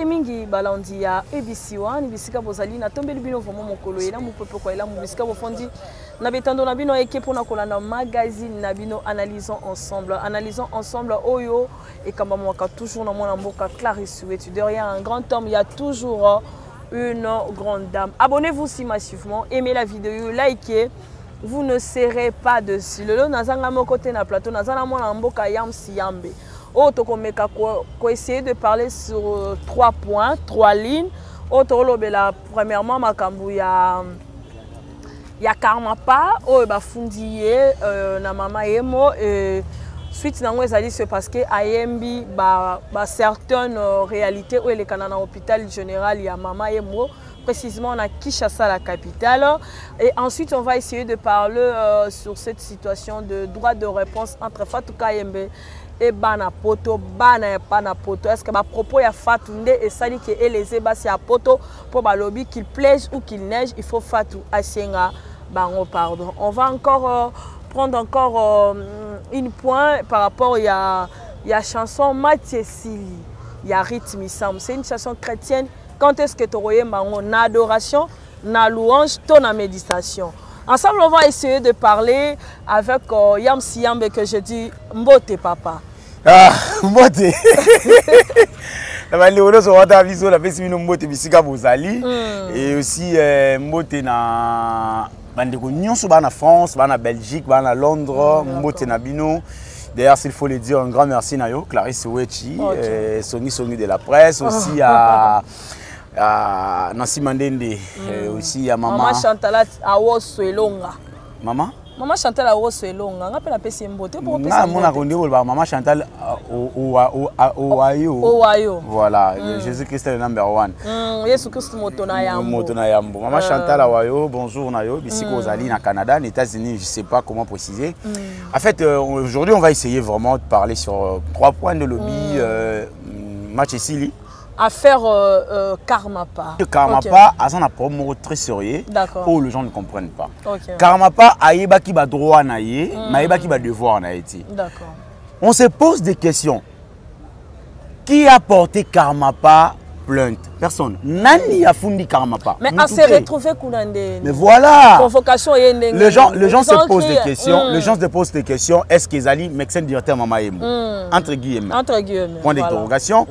merci mingi balandi ya ABC1 bisika bozali na tombeli bino vraiment mokolo ela mopepe kwa ela bisika bofondi na betando na bino eke pona kolanda magazine na bino analysons ensemble oyo et kamba mwaka toujours na mwana mboka Clarisse Ouetu derrière un grand homme il y a toujours une grande dame. Abonnez-vous si massivement, aimez la vidéo, likez, vous ne serez pas dessus. Le nazanga mo côté na plateau nazana mwana mboka yam siyambe. Otokomeka ko essayer de parler sur 3 points, 3 lignes. Otolobela premièrement makambu ya Karmapa o ba fundiye na mama yemo suite nango ezali c'est parce que ayembi ba certaines réalités où les canana hôpital général ya mama yemo précisément à Kinshasa la capitale et ensuite on va essayer de parler sur cette situation de droit de réponse entre Fatou Kayembe et Bana Poto, Bana Poto. Est-ce que ma propos ya Fatou Nde et sali que les ebasi à Poto pour balobi qu'il plaise ou qu'il neige, il faut Fatou Asenga bango pardon. On va encore prendre encore une point par rapport à la chanson Mathiesili, il y a rythme Sam, c'est une chanson chrétienne. Quand est-ce que tu aurais na adoration, na louange, ton méditation? Ensemble, on va essayer de parler avec Yam Siyambe que je dis Mbote papa. Ah, Mbote. La Léono sur votre vision, la personne Mbote bisika bozali et aussi Mbote na bandeko nyonso bana France, bana Belgique, bana Londres, Mbote na bino. D'ailleurs, s'il faut le dire, un grand merci à Clarisse Ouetu, Sony de la presse, aussi à Nancy Mandende, aussi à maman. Maman Chantal Awosuelonga. Maman? Maman Chantal Awosuelonga, on appelle la PC Mbote pour Maman Chantal Owayo. Voilà, Jésus-Christ est le number 1. Jésus-Christ Motona Yambo. Maman Chantal Awayo, bonjour Nayo, ici aux Alines, à Canada, aux États-Unis, je ne sais pas comment préciser. En fait, aujourd'hui, on va essayer vraiment de parler sur 3 points de lobby. Mathiesili. Affaire Karmapa. Karmapa, okay. Un problème très sérieux où les gens ne comprennent pas. Okay. Karmapa, aïeba qui va droit naïe, maïeba qui va devoir naïe. D'accord. On se pose des questions. Qui a porté Karmapa plainte? Personne. Nani a fourni Karmapa. Mais à se retrouver Kounande. Mais voilà. Convocation les gens se posent des questions. Les gens se posent des questions. Est-ce qu'ils allaient médecin directeur Mama Yembo? Entre guillemets. Entre guillemets. Point d'interrogation.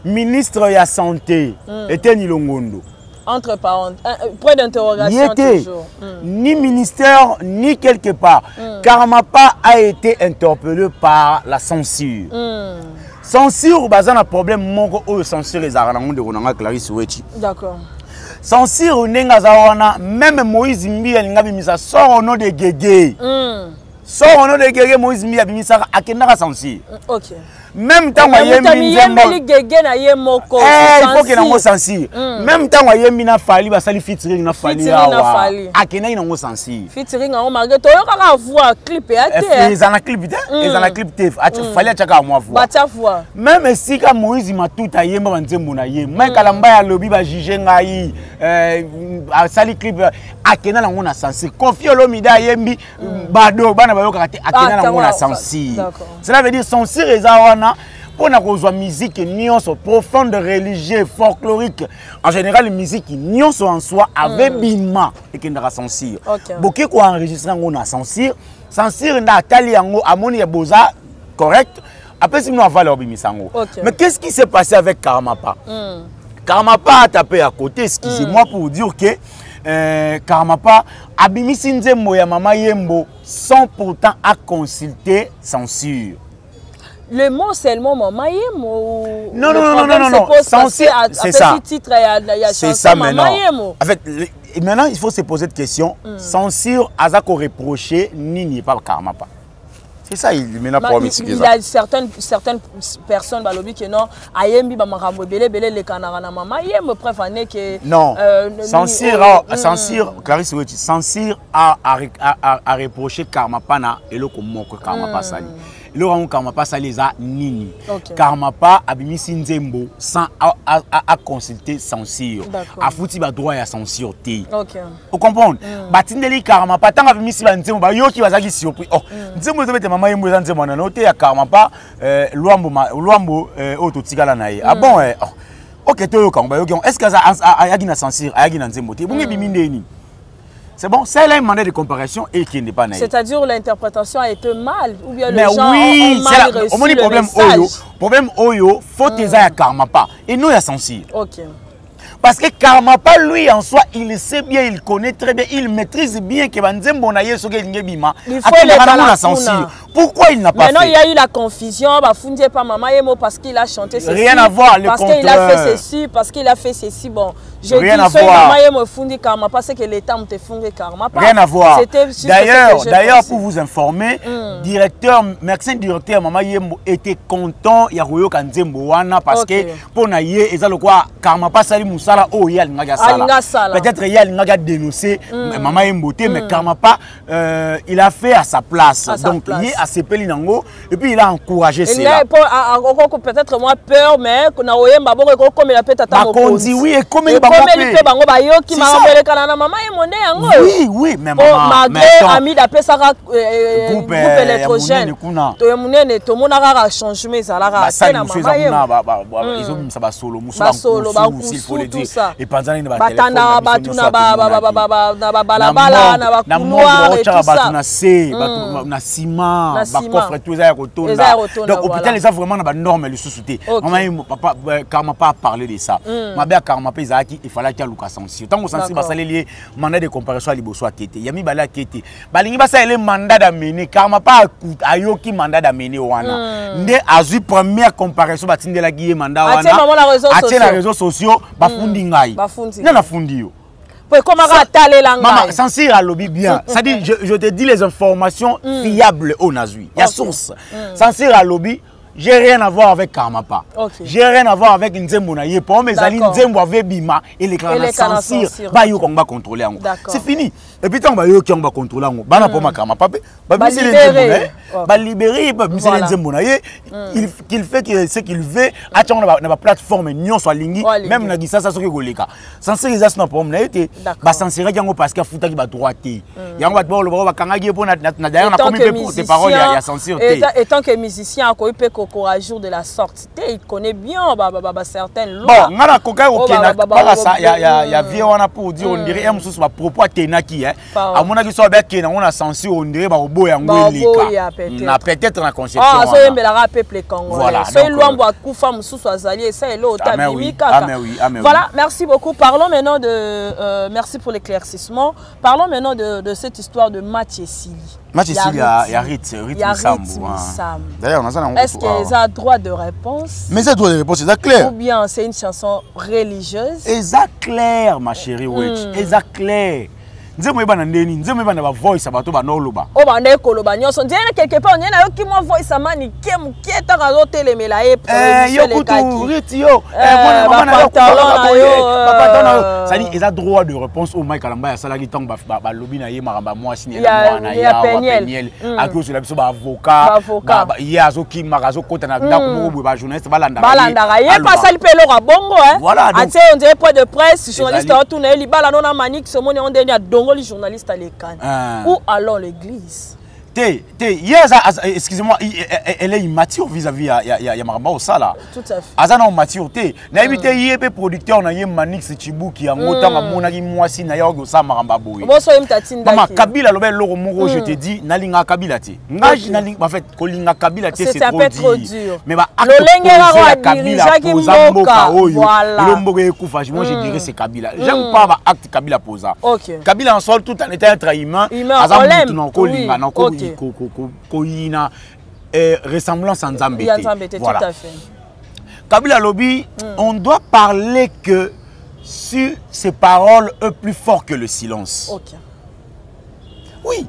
Ministre de la Santé était Nilongondo. Entre parenthèses, point d'interrogation toujours. Ni ministère, ni quelque part. Karmapa a été interpellé par la censure. Censure, il y a un problème de censure les arrangements de Clarisse Ouetu. D'accord. Censure, même Moïse Mbi a sort au nom de Guégué. Sort au nom de Guégué, Moïse Mbi a censure. Ok. Même temps il faut que nous sensible. Même temps il fali basali featuring na fali akena ina ngo sensible. Featuring en marque to ka voir clip et ils en a clip ils en a clip fali achaka moi voir. Même si ka Moïse Matuta yemba banzembo na ye, mais kalamba ya lobby ba juger ngai sali clip akena na ngo na sensible. Kofi Olomide yembi bado bana bayoka akena na ngo na sensible. Cela veut dire censure ezana pour la musique nuance profonde, religieuse, folklorique. En général, la musique nuance en soi avec bima et qui n'a censure. Beaucoup qui enregistré on a censure. Censure n'a tali yango amoni ya boza correct. Après si nous avons leur bimisango. Mais qu'est-ce qui s'est passé avec Karmapa? Karmapa a tapé à côté. Excusez-moi pour dire que Karmapa a bimisi nzembo ya mama Yembo sans pourtant à consulter censure. Le mot seulement maman Yembo. Non. C'est ça. C'est ça maintenant. En fait, maintenant il faut se poser de questions. Censure, Azako reproché, ni pas Karmapa. C'est ça, il y a certaines personnes qui disent non, Ayembi Bamarambo Bele les Canarana Mama Yembo préféré que. Non. Censure, Clarisse Ouetu, censure à reprocher Karmapa na et le comment que Karmapa sali. Le rang Karmapa sali za nini. Karmapa abimisi nzembo sans à consulter censure. A fouti ba droit à censure té. Vous comprenez? Batindeli Karmapa tant abimisi ba nzembo ba yo ki bazaki surpris. Oh, nzembo zo mama Yembo za nzembo na noté ya Karmapa luambo ototikala na ye. Ah bon Ok, toi, est-ce que ça a une censure, a une nzemboté? C'est bon, c'est là un mandat de comparaison et qui n'est pas naïf. C'est-à-dire l'interprétation a été mal ou bien les gens ont mal reçu le message. Problème Oyo, faut que ça karma pas. Et nous, il y a censure. Ok. Parce que Karmapa, lui, en soi, il sait bien, il connaît très bien, il maîtrise bien que Banzembonaye Soke Ngebima. Il faut le censure. Pourquoi il n'a pas fait? Maintenant, il y a eu la confusion, Bafoundie pas Maman Yemo parce qu'il a chanté ceci. Rien à voir, le parce qu'il a fait ceci, parce qu'il a fait ceci. Bon, je rien dis, Maman Yemo Fundi Karma, parce que l'État m'a fait Karma. Rien à voir. D'ailleurs, pour vous informer, médecin directeur Maman Yemo était content, il y a Royo Kanzemboana parce que pour Naye, ils ont quoi, Karma pas Sali Moussa. Oh, il y a peut-être il y a dénoncé Maman Mboté, mais Karmapa, il a fait à sa place. Donc, il a accepté l'inango et puis il a encouragé cela. Peut-être moins peur, mais qu'on a oué Mbabo comme il a peut-être dit oui, et comme il oui, oui, mais malgré ami d'après ça groupe électrogène. Tout le monde est tout le monde a changé ça là. Ils ont mis ça solo, s'il faut le dire. Et pendant les batana batuna balabala na bakunoir et tout ça na ciment coffre tout ça rotonda donc hôpital les a vraiment na norme le sous-souté maman papa Karma pas parler de ça ma bien Karma pezaki il fallait qu'il y a Lucas censure tant que censure ba salé mandat de comparaison à liboso akete yami bala kete balingi ba salé mandat d'amener Karma pas ayoki mandat d'amener wana ndé azui première comparaison batinde la guié mandat wana atie la réseaux sociaux bafundi ngai na fundi yo maman censure à lobby bien c'est-à-dire je te dis les informations fiables au Nazui il y a source censure à lobby j'ai rien à voir avec Karmapa. J'ai rien à voir avec Nzembonaye. Pour mes amis, Nzembo avait Bima et les clans censure. Bah yo qu'on va contrôler. C'est fini. Et puis tant bah yo qui on va contrôler. Bah na pour ma Karmapa. Bah monsieur Nzembonaye. Bah libérer. Bah monsieur Nzembonaye. Qu'il fait ce qu'il veut. Attends on a une plateforme nyon soit lingi. Même na gisa ça ce que goleka. Censure ils asna pour me été. Bah censurer yango parce que futa qui va droiter. Yango va te voir le va kangagi pour na d'ailleurs na commis pour tes paroles il y a censure. Et tant que musicien quoi il peut courageux de la sortie, il connaît bien certaines lois. Bon, on a coquin au Kenya, il y a vieux on a pour dire on dirait un sous propos à Tenaki hein. À mon avis soit avec Kenya on a censé on dirait ba obo ya ngolika. Na peut-être na conception. Ah, ça yembela ra peuple congolais. Voilà. So loi mbo akufa mususu azali ça et l'autre mimika. Voilà, merci beaucoup. Parlons maintenant de merci pour l'éclaircissement. Parlons maintenant de cette histoire de Mathieu Sili. Mathieu Sili il y a Rit Sam. D'ailleurs on a est-ce qu'ils ont droit de réponse? Mais c'est droit de réponse, c'est clair. Ou bien c'est une chanson religieuse? C'est clair, ma chérie, oui. C'est clair. Nzembo eba na ndeni, nzembo eba na ba voice abato ba noloba. O ba ndeko loba nyonso. Ndiena quelque part ndiena yo ki mo voice amani kemu kieta ka zo telemela e yo kutu riti yo. Mama na yo papa tona. Ça dit ils a droit de réponse au Mike Kalamba ya salaki tang ba lobi na ye maramba moi signé na na ya Peniel. Ako sur la biso ba avocat. Ya zo ki marazo kota na ndako mo bo ba journaliste balanda. Balanda ye pas sali pelo ka bongo hein. Voilà. Ate on dirait point de presse journaliste retourner li bala nona manik ce monde on dernier les journalistes à l'écran. Où allons l'église? Excusez-moi, elle est immature vis-à-vis de Maramba Osala. Tout à fait. Azana immaturité. N'habite yé producteur na yé Manix Chibuki en autant à monagi moisi na yogo sa Maramba Boy. Maman Kabila lobel loro moro je te dis nalinga Kabila ti. Ngaj nalinga en fait kolinga Kabila ti c'est trop dur. Mais ba acte Kabila posa mboka oyo. Lombogo ekufa moi je dirais c'est Kabila. J'aime pas ba acte Kabila posa. Kabila en sol tout en étant être humain. Azam tout non kolinga non koyina ressemblance en Zambété. Voilà. Tout à fait. Kabila Lobby, on doit parler que sur ces paroles est plus fort que le silence. Ok. Oui.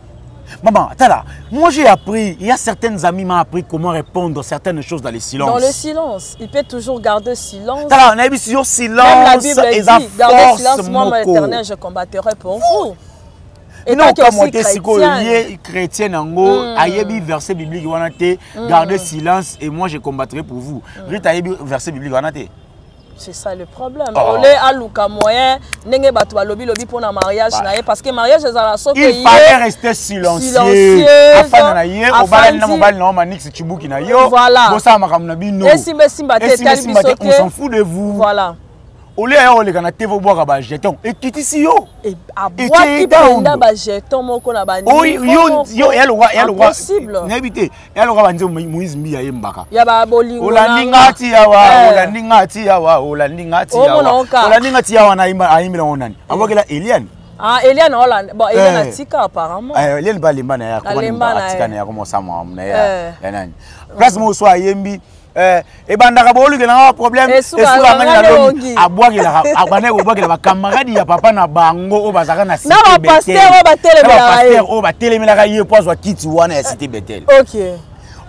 Maman, attends là. Moi j'ai appris, il y a certaines amies m'ont appris comment répondre à certaines choses dans le silence. Dans le silence, il peut toujours garder silence. Attends là, on a vu sur silence. Même la Bible dit, gardez silence, moi l'Éternel je combattrai pour vous. Et non, comme moi, si chrétien, ayebi verset biblique, gardez silence et moi je combattrai pour vous. Rita ayebi verset biblique, c'est ça le problème. On est à Luka moyen, n'engé batwa lobby pour un mariage, parce que mariage c'est la sorte. Il fallait rester silencieux. Afin na yé, au bal na mobile na manix chibuki na yo. Voilà. Bossa makamna bino. Et si simba on s'en fout de vous. Voilà. Ole ya ole kana tevo boka ba jeton. Et kitisi yo. Et aboaki penda ba jeton moko na ba niveau. Yo ya lo possible. N'habité. Ya lo ba nzo Moïse Mbi ya yembaka. Ya ba bolingo. Olandingati yawa, olandingati yawa, olandingati yawa. Olandingati yawa na imba onani. Abokela Eliane. Ah, Eliane Hollande. Bon, Eliane atika apparemment. Eliane ba limba na ya ko atika na ya ko mosama na ya. Ya nani. Place mo so ayembi. Et bandaka bolu na problème et sur ngani na longi abwakela abane obwakela ba camarade ya papa na bango o bazaka na cité na ba pasteur o ba telemela ye pozo kiti wana ya cité Betel. OK.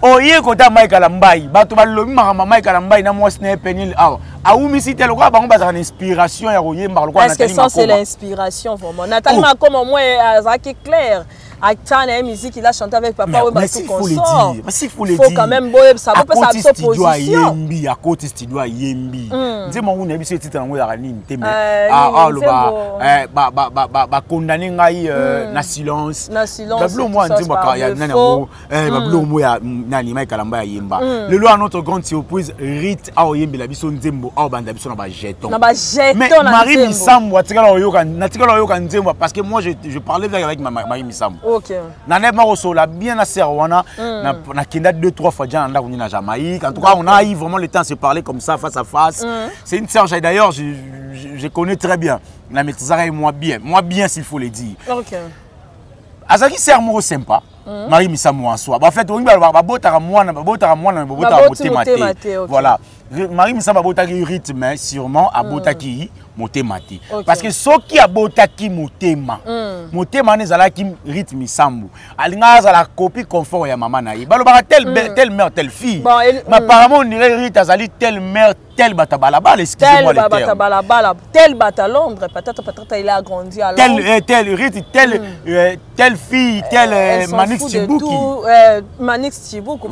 O ye kota Michael Mbai bato balobi mama Michael Mbai na mo sne penil aw aumi cité lo kwa bango bazaka na inspiration ya koyemba lo kwa Nathalie Makoma. Est-ce que ça c'est l'inspiration vraiment Nathalie Makoma moi azaki clair. Actana musique il a chanté avec papa ou tout consort. Mais s'il faut le dire. Faut quand même boyer ça peut pas sa position. À côté studio à Yembi. Nze mongu na biso titre ngo ya nini te mais ba condamner ngai na silence. Bablo moi nze baka ya nani ngo bablo mo ya nani mai kalamba ya Yemba. Le lo à notre grande surprise Rit a Yembi la biso nzembo a banda biso na ba jeton. Na ba jeton mais Marie Misambo atikala oyoka natikala oyoka nzembo parce que moi je parlais avec Marie Misambo. OK. Nané Marosola bien à Serwana na kinda 2-3 fois déjà na na Jamaïque. En tout cas, on a eu vraiment le temps de se parler comme ça face à face. C'est une sœur d'ailleurs je connais très bien. La maîtrisera et moi bien s'il faut le dire. OK. Azaki sœur mo sympa. Marie Misambo en soi. En fait, on va botara mwana voilà. Marie Misambo botaki rythme sûrement a botaki motemati parce que ce qui a botaki motema motema nezalaki rythme Misambo alinga za la copie confort ya maman na ye balobaka telle mère telle fille mais apparemment on dirait Rit azali telle mère telle batabala bala excusez-moi le terme telle bata Londres peut-être il a grandi à Londres telle Rit telle fille telle Manix Chibuki Manix Chibuki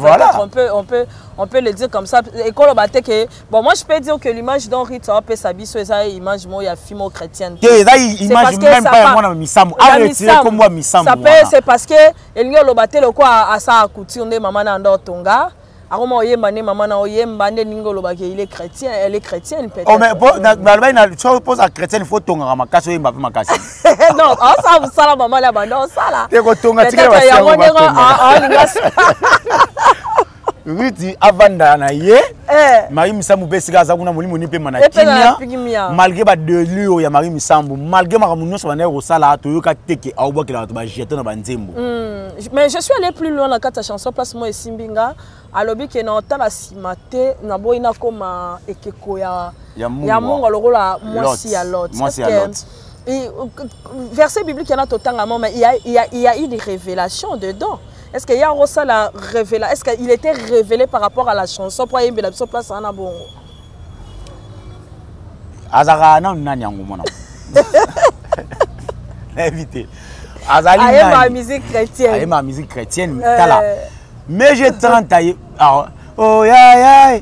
on peut le dire comme ça et quand que bon moi je peux dire que l'image dont Rit a fait sa biso esa image mo ya fimo chrétienne image même pas moi Misambo arrêtez comme moi Misambo ça peut c'est parce que el ngolo batelo quoi à sa couture ne maman na ndo tonga aroma oyemba ne maman na oyemba ne ngolo ba il est chrétien elle est chrétienne peut-être oh mais na tu poses à chrétienne faut tonga makasi oyemba pe makasi non ça vous ça la maman la bande ça là te ko tonga tika ba Riti avanda na ye Marie Misambo besika za kuna molimo ni pe manakinya malgré ba de lieu ya Marie Misambo malgré makamunyo so bana rosala to yoka teke awobakela to ba jeton na banzembo mais je suis allé plus loin dans la chanson place moi Simbinga alobi ke na otala simate na boina koma ekeko ya mungo lokola mwasi ya lot verset biblique yana totanga mais il y a eu des révélations dedans. Est-ce qu'il y a aussi la révélation? Est-ce qu'il était révélé par rapport à la chanson pour y la place en abon? Azara non nanyango mona. Invité. Azali ma musique chrétienne. Aïe ma musique chrétienne tala. Mais j'ai 30 ans. Oh ya.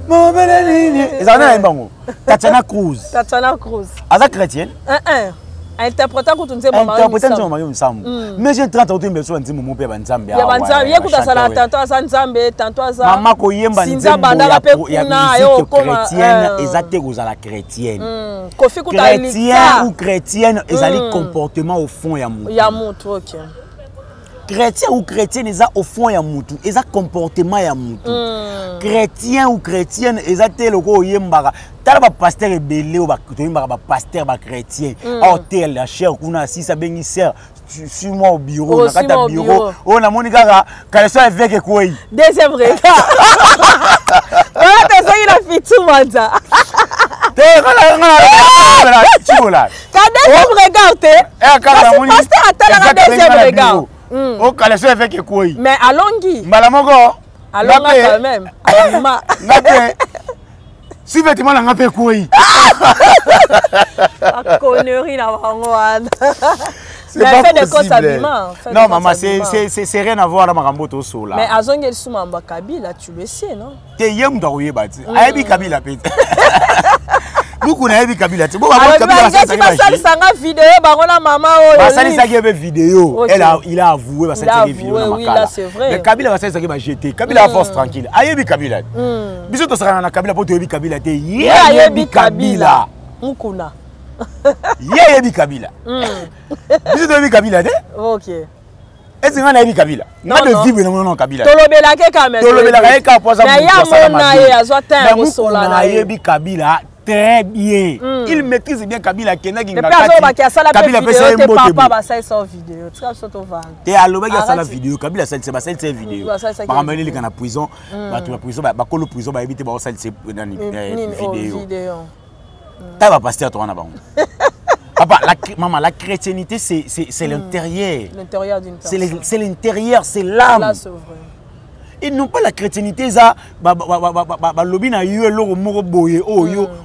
Mon belle Ezana mbango. Tatiana Cruz. Aza chrétienne? Interprétant quand on dit Marie Misambo. Mais j'ai 30 ans de so nzimbo mo pe banzambe ya banzambe yekuta sala tanto asa nzambe tanto asa mama ko yemba nzembo ya musique chrétienne ezate kozala chrétienne kofi kuta chrétien ou chrétienne ezali comportement au fond ya mutu OK chrétien ou chrétienne eza au fond ya mutu eza comportement ya mutu chrétien ou chrétienne ezate loko yembaka tala ba pasteur ebele o ba toyembaka ba pasteur ba chrétien hôtel la cher kuna si ça bengi sœur suis-moi au bureau na kata bureau on a moni kaka kaleso avec quoi deuxième regard on te ça il a fait tout manza deuxième regard te pasteur atala deuxième regard oh kaleso avec quoi mais alongi malamoko alonga quand même ngate si vêtement la ngapé quoi la connerie na wangoana c'est pas fait des comptes habillement non maman c'est rien à voir na makambo to sola mais azongeli sumamba Kabila tu le sais non te yem doye bati aibi Kabila pete Beaucoup na yebi Kabila. Tu vois Kabila ça sanga vidéo barona maman oh. Ba sali ça vidéo. Il a avoué ba sali vidéo na makala. Oui, là c'est vrai. Mais Kabila ba sali ça ba jeter. Kabila force tranquille. Ayebi Kabila. Biso to sanga na Kabila pour to yebi Kabila te. Yebi Kabila. Mukuna. Yebi Kabila. Biso to yebi Kabila te. OK. Est-ce que on a yebi Kabila? Na de vivre non Kabila. Tolobela ke quand même. Tolobela ke ka poza. Mais ya mona ye azota ngosola na yebi Kabila. Très bien. Il maîtrise bien Kabila Kenagi. Kabila peut faire une papa va ça sur vidéo. Tu captes ton van. Et à l'obéga ça la vidéo. Kabila ça c'est cette vidéo. Par ramener les gars en prison, ba tout la prison ba colo prison ba éviter ba ça c'est dans vidéo. Ta va passer à toi na ba. Papa maman la chrétienté c'est l'intérieur. L'intérieur d'une personne. C'est l'intérieur, c'est l'âme. Là c'est vrai. Ils n'ont pas la chrétienté, ça, lobby na yo loro moko boye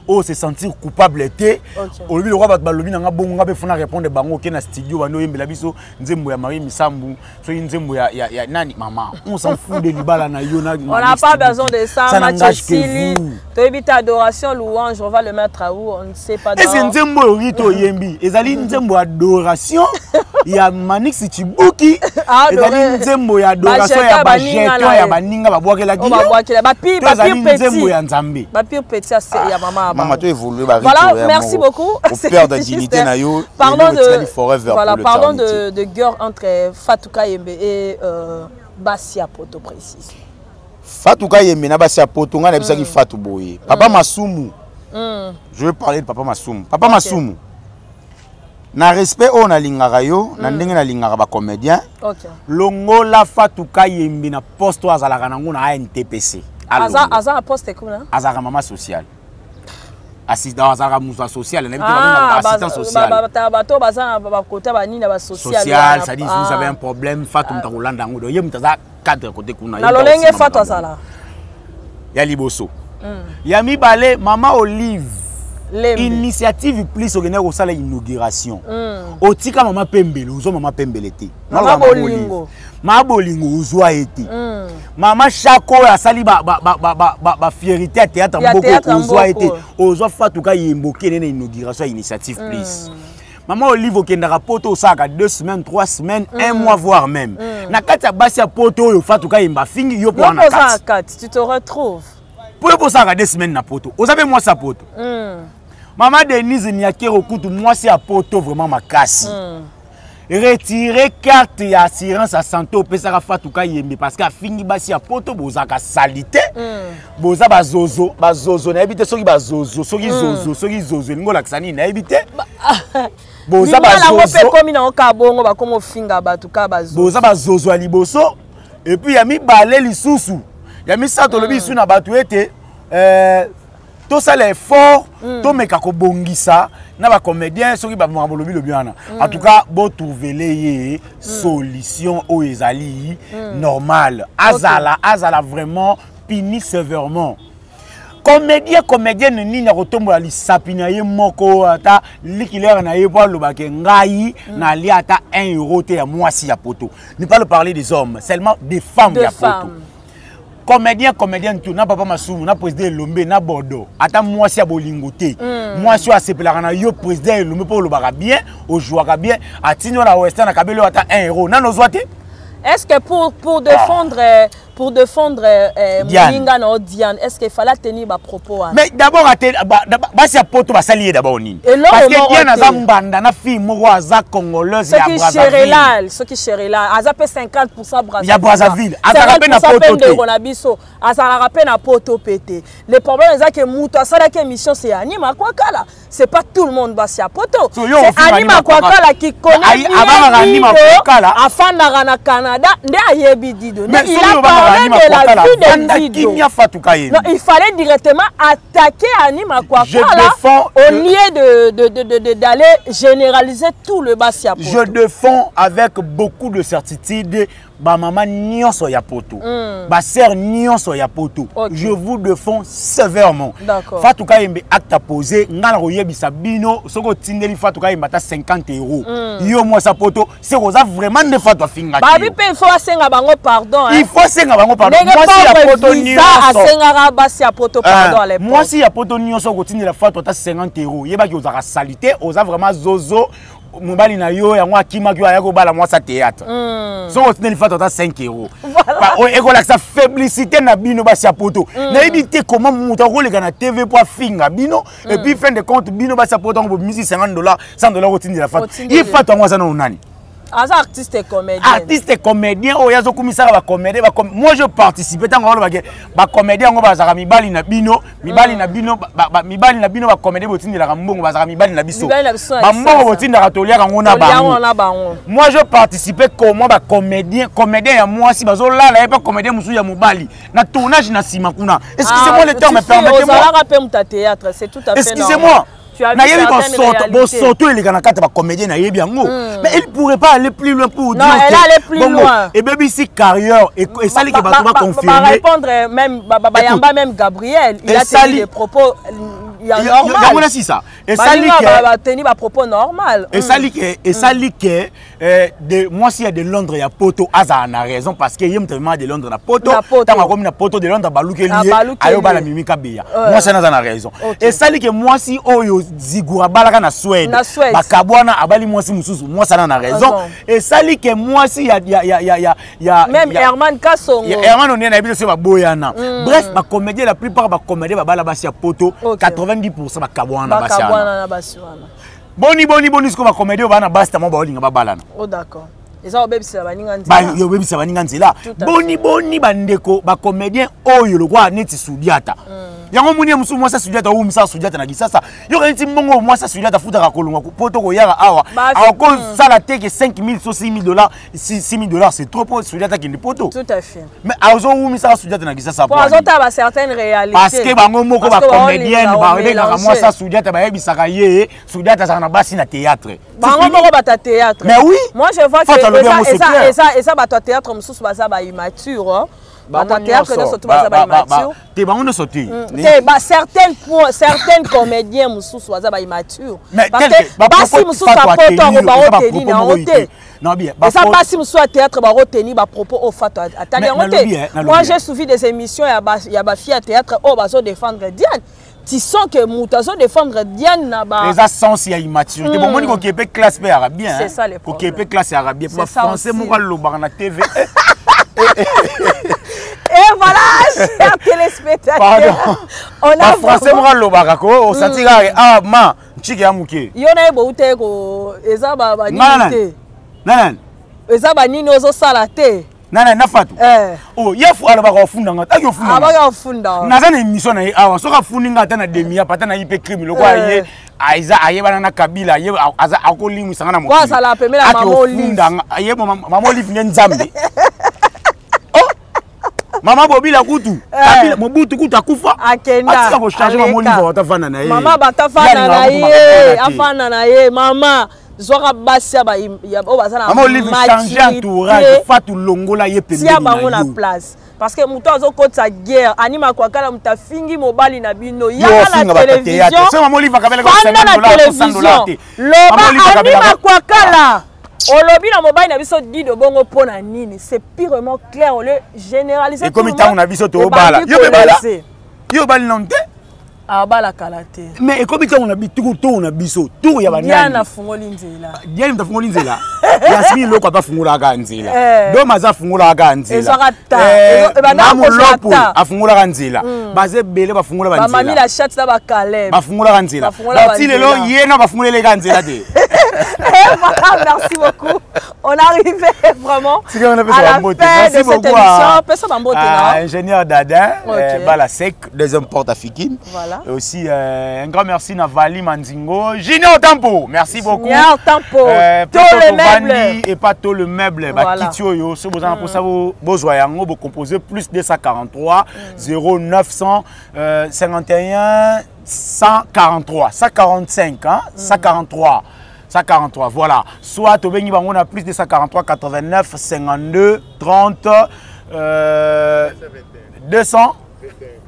oh se sentir coupable était. Au lieu le roi lobby na bonga be fona répondre bango ke na studio bano yembela biso nzembo ya Marie Misambu so nzembo ya nani maman. On s'en fout de libala na yo na. On n'a pas besoin de ça, Mathieu. Tu évites adoration louange, on va le mettre à où on ne sait pas. Est-ce nzembo rito yembi ezali nzembo adoration ya Manix Chibuki ezali nzembo ya adoration ya bajeton ya baninga babwakela ki ba pire petit ya maman to évoluer voilà merci beaucoup au père de dignité na yo parlons de guerre entre Fatou Kayembe et Bassia Poto précise Fatou Kayembe na Bassia Poto ngana bisaki Fatou boye papa Masumu je veux parler de papa Masumu Masumu na respect on a lingaka yo na ndenge na lingaka ba comédien longola Fatou Kayembe na poste azalaka nango na NTPC aza poste kuna azalaka mama social assistant azalaka musa social na assistant social bato baza ba kota ba nini ba social ça dit vous avez un problème Fatou mtakolanda ngo ye mutaza cadre côté kuna na lolenge Fatou azala ya liboso ya mibale mama Olive initiative plus au Guinée au inauguration. Otika mama Pembele, ozo mama Pembele te. Mama Bolingo ozo a été. Mama Chako a sali ba fierté à théâtre beaucoup ozo a été. Ozo Fatou Kayembe na inauguration initiative plus. Maman Olive okendaka poto osaka 2 semaines, 3 semaines, 1 mois voire même. Na kati ya basi ya poto yo Fatou Kayembe fingi yo pour na kati. Tu te retrouves. Pour ça 2 semaines na poto. Ozabe moi sa poto. Maman Denise Niakero Koutou, moi c'est à poto vraiment ma casse. Retirer carte et assurance à santé au Pesara Fatou Kayembe parce qu'à fini basi à poto bozaka salité. Boza bazozo na habité soki bazozo, soki zozo ngola ksani na habité. Boza bazozo comme na okabongo ba comme finga batuka bazozo. Boza bazozo liboso et puis ya mi balé lisusu. Ya mi sato lobi su na batu ete tout ça l'effort to meka ko bongisa na ba comédien soki ba mabolobi lo biana en tout cas bo trouver les solution au ezali normal azala vraiment puni sévèrement comédienne ni na kotombola lisapina ye moko ata likilera na ye po lobake ngai na li ata 1 euro te ya mwasi ya poto ne pas parler des hommes seulement des femmes ya poto comédien tout na papa Masumu na président Lombe na Bordeaux ata mwasi ya bolingo te mwasi a sepelaka na yo président Lombe po lobaka bien o jouaka bien atinyo na western na kabelo ata 1 euro na no zwate. Est-ce que pour défendre Moninga na Diane, est-ce qu'il fallait tenir ma propos? Mais d'abord, basi ya poto basali d'abord nini. Parce que Diane aza mbanda na fille moko aza congolaise ya Brazzaville. Ce qui Sherila, aza pe 50% Brazzaville. Ya Brazzaville, aza rappé na poto te. Aza rappé na poto pété. Le problème c'est que muto asala ke mission c'est Anima Kwakala. C'est pas tout le monde basi ya poto. C'est Anima Kwakala qui connaît bien afin na Canada, nde ayebi dido. Mais il a parlé de la vie de Dido. Non, il fallait directement attaquer Anima Kwakala au lieu d'aller généraliser tout le Bassia Poto. Je défends avec beaucoup de certitude ba maman nyonso ya poto ba sœur nyonso ya poto je vous défends sévèrement Fatou Kayembe acte à poser ngana koyebisa bino soko tindeli Fatou Kayembe ta 50 €. Yo moi sa poto c'est rosa vraiment de Fatou finga ba bi pe il faut senga bango pardon il faut senga bango pardon moi si ya poto nyonso asenga basi ya poto pardon à l'époque moi si ya poto nyonso ko tindela Fatou ta 50 €. Yeba ki ozaka salité oza vraiment zozo mobali na yo yango akima ki ayako bala moi sa théâtre so on tenait Fatou ta 5 €. Voilà et ko la faiblesse na bino basi ya poto na ebité comment muta ko le kana TV pour finga bino et puis fin de compte bino basi ya poto ngo misi $50 $100 ko tindela Fatou il Fatou ngo za na nani artiste et comédien. Artiste et comédien, oh yazo commissaire ba comédien, moi je participais tant qu'on ba comédien ngo bazaka mibali na bino ba comédien botindi la mbongo bazaka mibali na biso. Ba mbongo botindi la tolia kango na bango. Moi je participais comment ba comédien ya moi si bazo la la pas comédien musu ya mobali. Na tournage na sima kuna. Excusez-moi le temps me permettez-moi. On va rappeler mon théâtre, c'est tout à fait normal. Excusez-moi. Na yebi bon sorto il est na comédien na yebi yango mais il pourrait pas aller plus loin pour dire non elle allait plus loin et baby si carrière et ça les qui va confirmer va répondre même Bayamba même Gabriel il a tenu des propos il y a normal si ça et ça lui va tenir des propos normal et ça lui de moi si il y a de Londres il y a poto aza na raison parce que yem tellement de Londres na poto tant comme na poto de Londres baluke lié ayo bala mimika beya moi ça na raison et ça lui que moi si oyo zigura balaka na Suède bakabwana abali moi si mususu moi ça na raison et ça lui que moi si ya même Herman Kasongo Herman on est na biso se ba boyana bref ba comédien la plupart ba comédien ba bala basi ya poto 90% bakabwana basi boni ce ba comédien ba na basi tamo ba olinga ba balana oh d'accord eza obebisa baninga nzela ba yo obebisa baninga nzela boni bandeko ba comédien oyo lokwa neti Sudiata yango muni musu moi sa Sudiata ou misa Sudiata na kisasa yo kanti mbongo moi sa Sudiata futa ka kolonga poto ko yara awa ako sala teke 5000 so $6000 $6000 c'est trop pour Sudiata qui ne poto tout à fait mais azo ou misa Sudiata na kisasa pour azota ba certaines réalités parce que bango moko ba comédienne ba rebeka moi sa Sudiata ba yebisaka ye Sudiata za na basi na théâtre bango moko ba ta théâtre mais oui moi je vois que ça ba ta théâtre mususu ba za ba immature théâtre de surtout ba immature te bango no sauter te ba certaines comédiens mususu ba za ba immature parce que basi mususu apoto ba oteni na hote non bien et ça basi mususu à théâtre ba oteni ba propos au fato atali hote moi j'ai suivi des émissions ya ba fille à théâtre au ba so défendre Diane tu sens que mutazo défendre Diane na ba les sens ya immaturité bon moni ko Québec classe pe arabien c'est ça les problèmes au Québec classe arabien pour français mo lo ba na TV et voilà, chers téléspectateurs, on a français moi lo bakako o santira ah ma chiki ya muke yona ebo uteko ezaba ba nini nan ezaba nini ozo sala te nana na Fatou oh yefu ala ba ko funda ngata yo funda abaka funda na zana émission na awa soka funinga ta na demi ya pata na ipe crime lo kwa ye aiza ayeba na Kabila ye aza akolimu sangana mo kwa sala pemela mama Olive aye mama Olive nzambe Mama Bobila kutu Kabila Mobutu kutu akufa akenda atika ko changer mama Olive watafana na ye mama batafana na ye afana na ye mama zoka basi ya o bazana mama Olive changer entourage Fatou longola ye pembeni na bango na place parce que muto azokota guerre anima kwa kala mutafingi mobali na bino ya na télévision c'est mama Olive akabela ko $50 loba anima kwa kala olobi na mobile na biso dido bongo pona nini c'est purement clair on le généraliser et comme tant on a biso to bala yo bala non te a bala kalate mais et comme tant on a bitu to on a biso to ya banani Diana fungoli nzela Diana mtafungoli nzela Yasmine loko pa fungula ka nzela do maza fungula ka nzela ezakata bana lopo afungula ka nzela baze bele ba fungula ba nzela ba mami la chat ça ba Caleb ba fungula ka nzela ba ti lelo yena ba fungula ka nzela te merci beaucoup on arrive vraiment à la fin de cette émission personne ingénieur Dadin Bala Sec deuxième porte à Fikine voilà et aussi un grand merci na Vali Manzingo Junior Tampo merci beaucoup Junior Tampo tout le meuble et pas tout le meuble ba kitio yo so bozana pour ça bozwa yango bo composer plus 243 0900 51 143 145 hein 143 143, voilà. Soit au Béni Bango, on a plus de 143, 89, 52, 30, 200.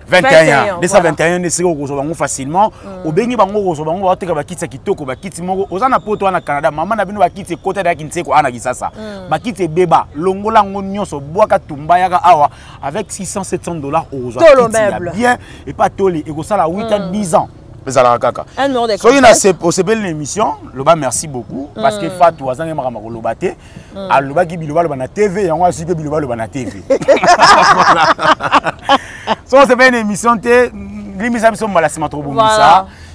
21, 221 ne sera au facilement. Au Béni Bango, au Bango, au Teka Bakitsa Kitoko, Bakitsi Mongo, aux Anapoto en Canada, maman n'a pas quitté côté d'Akinseko, Anagisasa. Bakitse Beba, Longola Ngonyoso, Boaka Tumbayaka Awa, avec 600-700 $. Aux Akitsi, bien, et pas Toli, et ça, 8 ans, 10 ans. Un numéro de contact. C'est belle émission. Loba merci beaucoup parce que Fatou Azan et Marama Lobate. À Loba qui biloba le TV et on a suivi biloba le TV. C'est belle émission.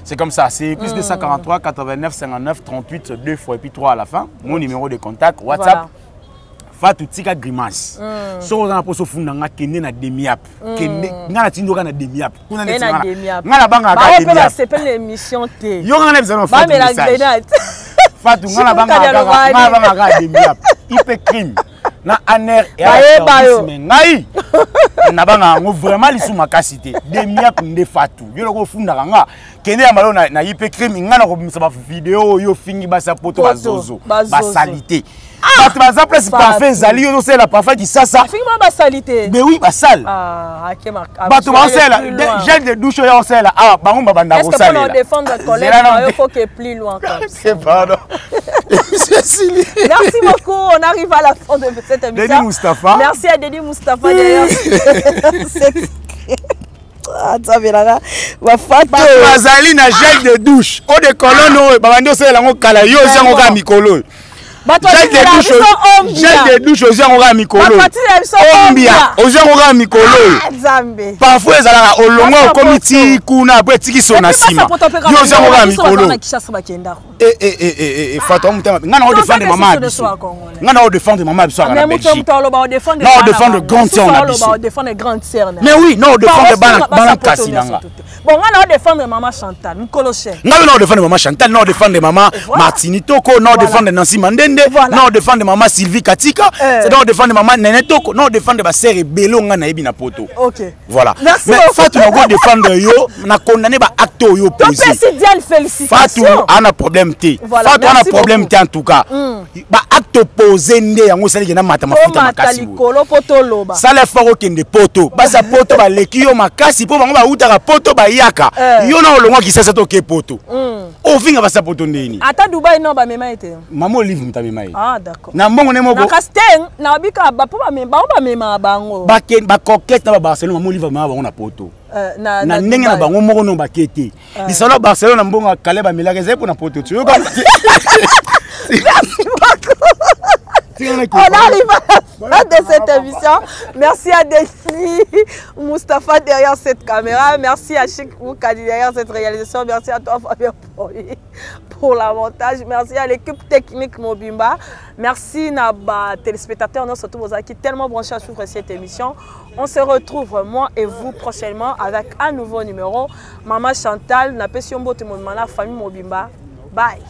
C'est comme ça. C'est plus de 143 89 59 38 2 fois et puis 3 à la fin. Mon numéro de contact WhatsApp. Fatou tika grimace. So on a poso funda nga kende na demiap. Kende nga tindoka na demiap. Kuna ne tina. Nga la banga ka demiap. Ba c'est pas l'émission T. Yo nga na bizano Fatou. Ba me la grenade. Fatou nga la banga ka demiap. Ipe crime. Na aner et service ngai. Na banga ngo vraiment lisu makasité. Demiap nde Fatou. Yo loko funda nga. Kende ya malo na ipe crime nga na ko misa ba vidéo yo fingi ba sa poto ba zozo. Ba salité. Parce que parfait zali yo c'est la parfait qui ça finalement ba salité mais oui ba sale tu vas là gel de douche yo c'est là ah ba ngomba banda ko sale est-ce que pour défendre le collègue il faut que plus loin comme ça c'est pardon merci beaucoup on arrive à la fin de cette émission Dédi Moustapha merci à Dédi Moustapha d'ailleurs bazali na gel de douche eau de cologne ba bando c'est là ngo kala yo zango ka mikolo gel de douche aux gens aura mikolo. Ombia aux gens aura mikolo. Parfois ils allaient au long au comité kuna après tiki sona sima. Yo gens aura mikolo. Fatou mutema. Ngana o défendre maman biso. Ngana o défendre maman biso na Belgique. Non o défendre grande sœur na biso. On défendre grande sœur. Mais oui, non o défendre bana kasinanga. Bon ngana o défendre maman Chantal, Nkolo Che. Ngana o défendre maman Chantal, non o défendre maman Martini Toko, non o défendre Nancy Mandende. Non défendre maman Sylvie Katika, c'est donc défendre maman Nene Toko, non défendre ba sœur Bello ngana yebi na poto. OK. Voilà. Mais Fatou na go défendre yo, na condamner ba acte yo posé. Président félicitations. Fatou a un problème té. Fatou a un problème té en tout cas. Ba acte posé ndé yango sali na mata mafuta makasi. Likolo poto loba. Sala faro kende poto. Ba sa poto ba leki yo makasi po bango ba utaka poto ba yaka. Yo na olongwa ki sasa to ke poto. O vinga ba sa poto ndeni. Ata Dubai no ba mema ete. Maman livre mta mema. Ah d'accord. Na mbongo ne moko. Na Casteng na bika ba po ba mema bango. Ba ken ba coquette na ba Barcelone maman livre mama bango na poto. Na ndenge na bango moko no ba kete. Lisolo Barcelone na mbongo kale ba milaka zé pour na poto. Tu yoka. On arrive à la fin de cette émission. Merci à Dédi Moustapha derrière cette caméra. Merci à Chic Moukadi derrière cette réalisation. Merci à toi Fabien pour la montage. Merci à l'équipe technique Mobimba. Merci à nos téléspectateurs, nous surtout vos qui tellement branchés à suivre cette émission. On se retrouve moi et vous prochainement avec un nouveau numéro. Maman Chantal, n'a pas si on botte mon famille Mobimba. Bye.